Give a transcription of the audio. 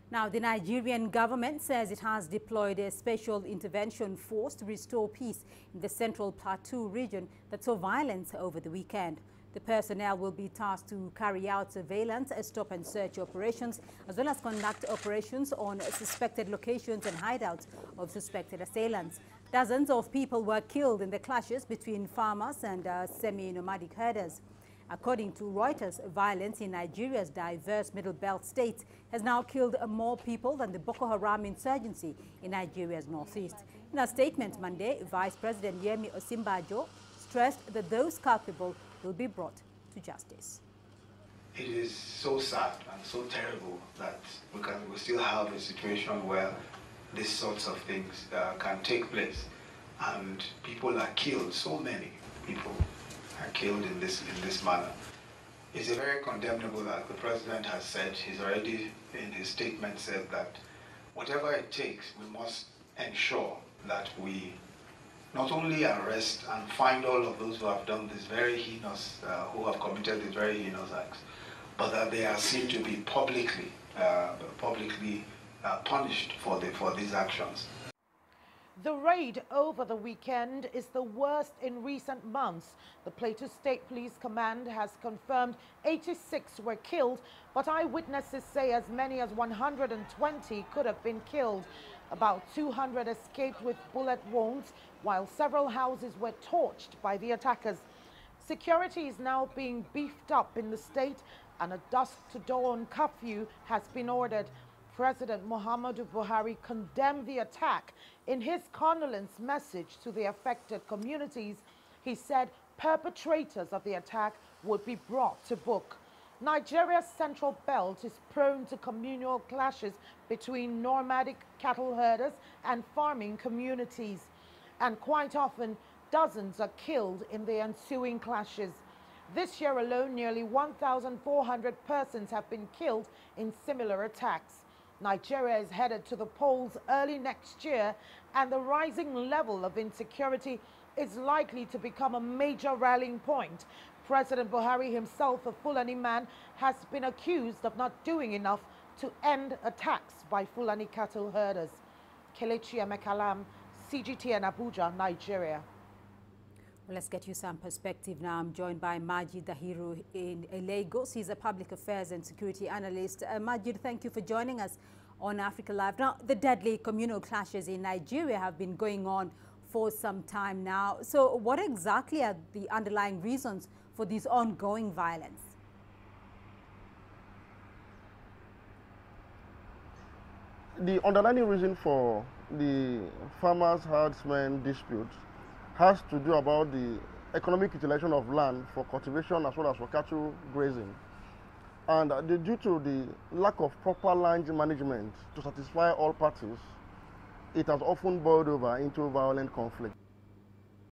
Now, the Nigerian government says it has deployed a special intervention force to restore peace in the central plateau region that saw violence over the weekend. The personnel will be tasked to carry out surveillance, stop and search operations, as well as conduct operations on suspected locations and hideouts of suspected assailants. Dozens of people were killed in the clashes between farmers and semi-nomadic herders. According to Reuters, violence in Nigeria's diverse Middle Belt states has now killed more people than the Boko Haram insurgency in Nigeria's northeast. In a statement Monday, Vice President Yemi Osinbajo stressed that those culpable will be brought to justice. It is so sad and so terrible that we still have a situation where these sorts of things can take place and people are killed. So many people are killed in this manner. It's very condemnable that the president has said, he's already in his statement said that whatever it takes, we must ensure that we not only arrest and find all of those who have done this very heinous, who have committed these very heinous acts, but that they are seen to be publicly punished for these actions. The raid over the weekend is the worst in recent months. The Plateau State Police Command has confirmed 86 were killed, but eyewitnesses say as many as 120 could have been killed. About 200 escaped with bullet wounds, while several houses were torched by the attackers. Security is now being beefed up in the state, and a dusk-to-dawn curfew has been ordered. President Muhammadu Buhari condemned the attack. In his condolence message to the affected communities, he said perpetrators of the attack would be brought to book. Nigeria's central belt is prone to communal clashes between nomadic cattle herders and farming communities, and quite often dozens are killed in the ensuing clashes. This year alone, nearly 1,400 persons have been killed in similar attacks. Nigeria is headed to the polls early next year, and the rising level of insecurity is likely to become a major rallying point. President Buhari himself, a Fulani man, has been accused of not doing enough to end attacks by Fulani cattle herders. Kelechi Emekalam, CGTN Abuja, Nigeria. Well, let's get you some perspective now. I'm joined by Majid Dahiru in Lagos. He's a public affairs and security analyst. Majid, thank you for joining us on Africa Live. Now, the deadly communal clashes in Nigeria have been going on for some time now. So what exactly are the underlying reasons for this ongoing violence? The underlying reason for the farmers-herdsmen dispute has to do about the economic utilization of land for cultivation as well as for cattle grazing. And due to the lack of proper land management to satisfy all parties, it has often boiled over into violent conflict.